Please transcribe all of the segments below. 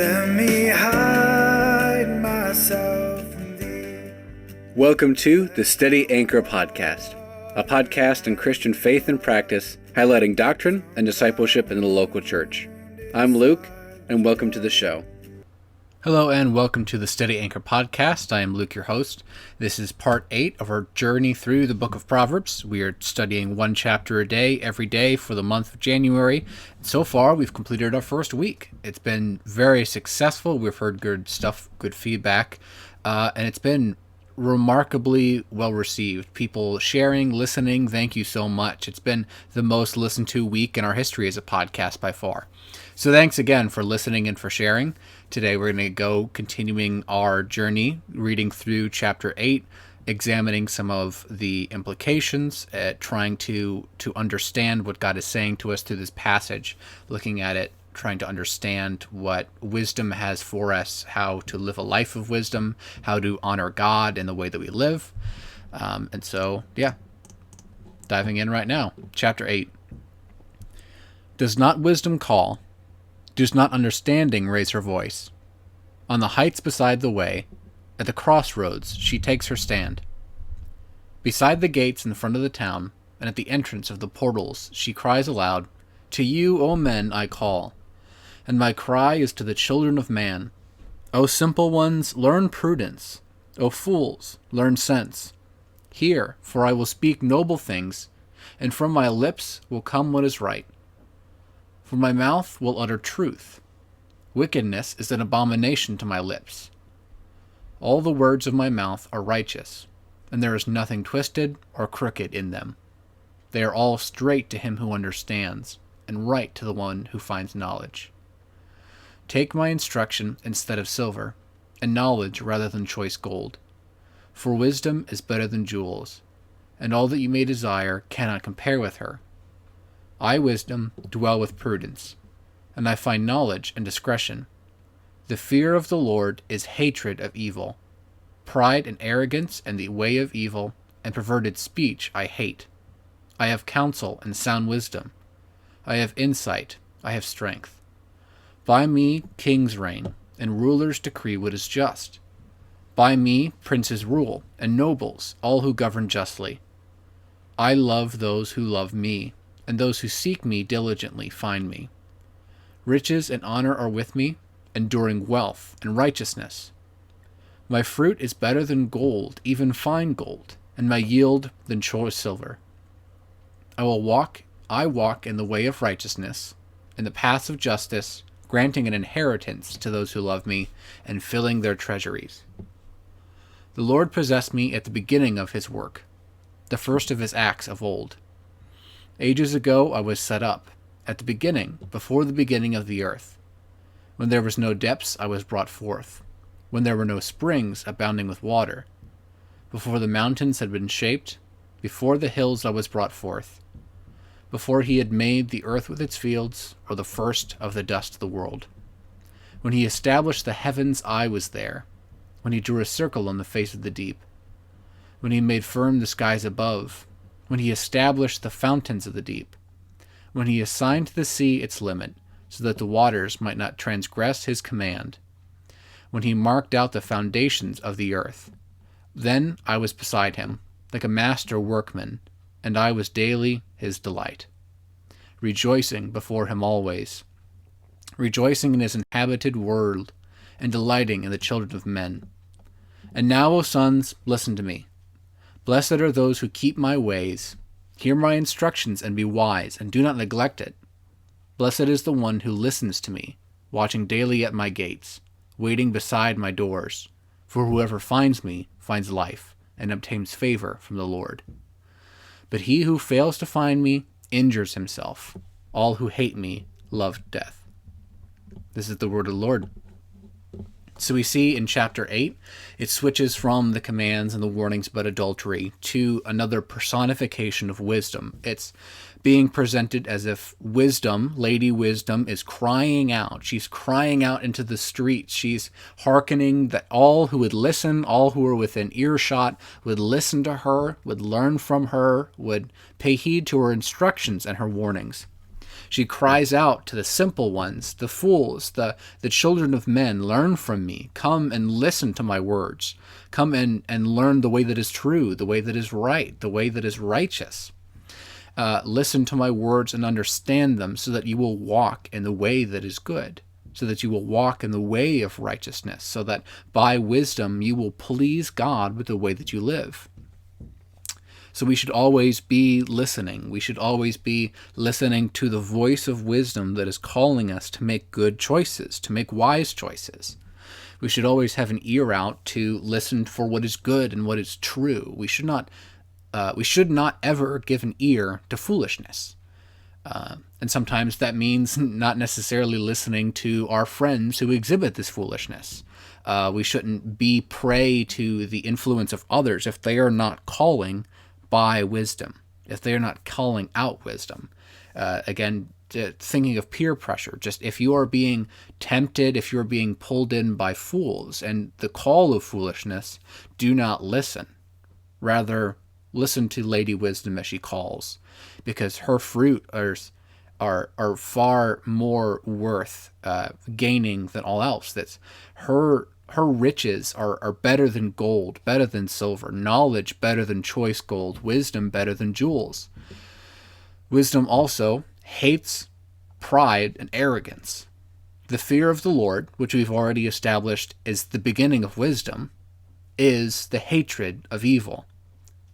Let me hide myself in thee. Welcome to the Steady Anchor Podcast, a podcast on Christian faith and practice, highlighting doctrine and discipleship in the local church. I'm Luke, and welcome to the show. Hello, and welcome to the Steady Anchor Podcast. I am Luke, your host. This is part 8 of our journey through the book of Proverbs. We are studying one chapter a day, every day for the month of January. So far, we've completed our first week. It's been very successful. We've heard good stuff, good feedback, and it's been remarkably well received. People sharing, listening, thank you so much. It's been the most listened to week in our history as a podcast by far. So thanks again for listening and for sharing. Today we're going to go continuing our journey, reading through chapter 8, examining some of the implications, trying to understand what God is saying to us through this passage, looking at it, trying to understand what wisdom has for us, how to live a life of wisdom, how to honor God in the way that we live. Diving in right now. Chapter 8. Does not wisdom call? Does not understanding raise her voice? On the heights beside the way, at the crossroads, she takes her stand. Beside the gates in front of the town, and at the entrance of the portals, she cries aloud, "To you, O men, I call, and my cry is to the children of man. O simple ones, learn prudence. O fools, learn sense. Hear, for I will speak noble things, and from my lips will come what is right. For my mouth will utter truth. Wickedness is an abomination to my lips. All the words of my mouth are righteous, and there is nothing twisted or crooked in them. They are all straight to him who understands, and right to the one who finds knowledge. Take my instruction instead of silver, and knowledge rather than choice gold. For wisdom is better than jewels, and all that you may desire cannot compare with her. I, wisdom, dwell with prudence, and I find knowledge and discretion. The fear of the Lord is hatred of evil. Pride and arrogance and the way of evil, and perverted speech I hate. I have counsel and sound wisdom. I have insight, I have strength. By me kings reign, and rulers decree what is just. By me princes rule, and nobles, all who govern justly. I love those who love me, and those who seek me diligently find me. Riches and honor are with me, enduring wealth and righteousness. My fruit is better than gold, even fine gold, and my yield than choice silver. I walk in the way of righteousness, in the paths of justice, granting an inheritance to those who love me, and filling their treasuries. The Lord possessed me at the beginning of his work, the first of his acts of old. Ages ago I was set up, at the beginning, before the beginning of the earth. When there was no depths I was brought forth, when there were no springs abounding with water. Before the mountains had been shaped, before the hills I was brought forth. Before he had made the earth with its fields, or the first of the dust of the world. When he established the heavens I was there, when he drew a circle on the face of the deep. When he made firm the skies above, when he established the fountains of the deep, when he assigned to the sea its limit, so that the waters might not transgress his command, when he marked out the foundations of the earth. Then I was beside him, like a master workman, and I was daily his delight, rejoicing before him always, rejoicing in his inhabited world, and delighting in the children of men. And now, O sons, listen to me. Blessed are those who keep my ways. Hear my instructions and be wise, and do not neglect it. Blessed is the one who listens to me, watching daily at my gates, waiting beside my doors. For whoever finds me finds life, and obtains favor from the Lord. But he who fails to find me injures himself. All who hate me love death. This is the word of the Lord. So we see in chapter 8, it switches from the commands and the warnings about adultery to another personification of wisdom. It's being presented as if wisdom, Lady Wisdom, is crying out. She's crying out into the streets. She's hearkening that all who would listen, all who were within earshot, would listen to her, would learn from her, would pay heed to her instructions and her warnings. She cries out to the simple ones, the fools, the children of men, learn from me. Come and listen to my words. Come and learn the way that is true, the way that is right, the way that is righteous. Listen to my words and understand them, so that you will walk in the way that is good, so that you will walk in the way of righteousness, so that by wisdom you will please God with the way that you live. So we should always be listening. We should always be listening to the voice of wisdom that is calling us to make good choices, to make wise choices. We should always have an ear out to listen for what is good and what is true. We should not ever give an ear to foolishness. And sometimes that means not necessarily listening to our friends who exhibit this foolishness. We shouldn't be prey to the influence of others if they are not calling by wisdom, if they are not calling out wisdom. Again, thinking of peer pressure, just if you are being tempted, if you're being pulled in by fools and the call of foolishness, do not listen. Rather, listen to Lady Wisdom as she calls, because her fruit are far more worth gaining than all else. That's her riches are better than gold, better than silver, knowledge better than choice gold, wisdom better than jewels. Wisdom also hates pride and arrogance. The fear of the Lord, which we've already established is the beginning of wisdom, is the hatred of evil.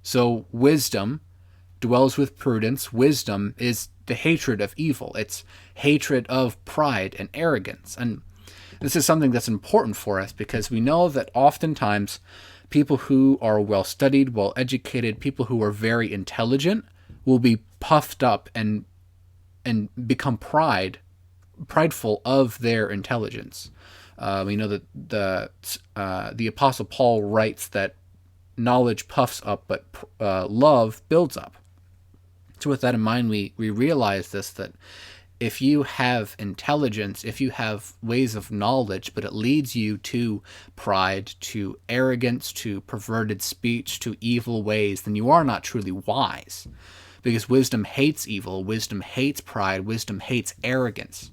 So wisdom dwells with prudence. Wisdom is the hatred of evil. It's hatred of pride and arrogance. And this is something that's important for us, because we know that oftentimes people who are well-studied, well-educated, people who are very intelligent will be puffed up and become prideful of their intelligence. We know that the Apostle Paul writes that knowledge puffs up, but love builds up. So with that in mind, we realize this, that if you have intelligence, if you have ways of knowledge, but it leads you to pride, to arrogance, to perverted speech, to evil ways, then you are not truly wise. Because wisdom hates evil, wisdom hates pride, wisdom hates arrogance.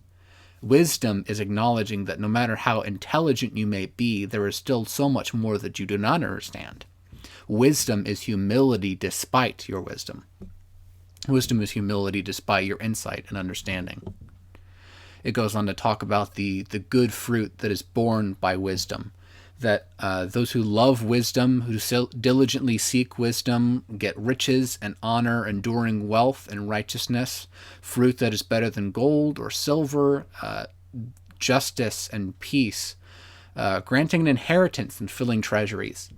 Wisdom is acknowledging that no matter how intelligent you may be, there is still so much more that you do not understand. Wisdom is humility despite your wisdom. Wisdom is humility despite your insight and understanding. It goes on to talk about the good fruit that is born by wisdom, that those who love wisdom, who diligently seek wisdom, get riches and honor, enduring wealth and righteousness, fruit that is better than gold or silver, justice and peace, granting an inheritance and filling treasuries.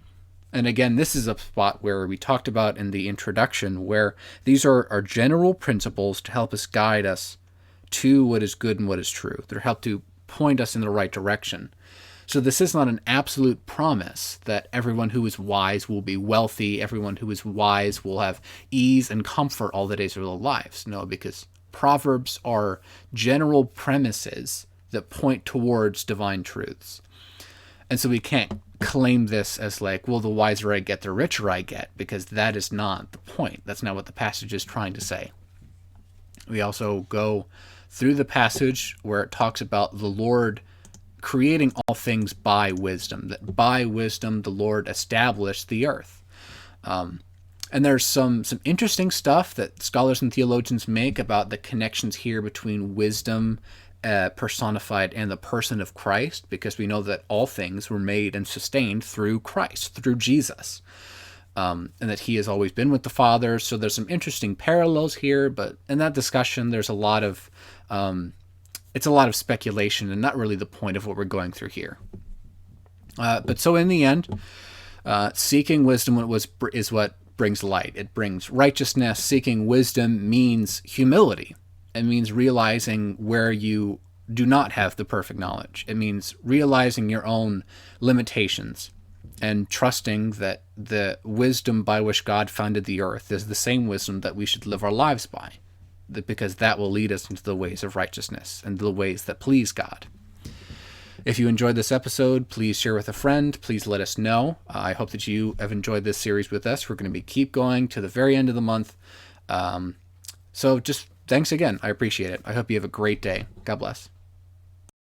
And again, this is a spot where we talked about in the introduction, where these are our general principles to help us guide us to what is good and what is true. They're help to point us in the right direction. So this is not an absolute promise that everyone who is wise will be wealthy, everyone who is wise will have ease and comfort all the days of their lives. No, because Proverbs are general premises that point towards divine truths. And so we can't claim this as like, well, the wiser I get, the richer I get, because that is not the point. That's not what the passage is trying to say. We also go through the passage where it talks about the Lord creating all things by wisdom, that by wisdom the Lord established the earth. And there's some interesting stuff that scholars and theologians make about the connections here between wisdom personified and the person of Christ, because we know that all things were made and sustained through Christ, through Jesus, and that he has always been with the Father. So there's some interesting parallels here, but in that discussion there's a lot of it's a lot of speculation and not really the point of what we're going through here. But so in the end, seeking wisdom is what brings light. It brings righteousness. Seeking wisdom means humility. It means realizing where you do not have the perfect knowledge. It means realizing your own limitations and trusting that the wisdom by which God founded the earth is the same wisdom that we should live our lives by, because that will lead us into the ways of righteousness and the ways that please God. If you enjoyed this episode, please share with a friend. Please let us know. I hope that you have enjoyed this series with us. We're going to keep going to the very end of the month. So just thanks again. I appreciate it. I hope you have a great day. God bless.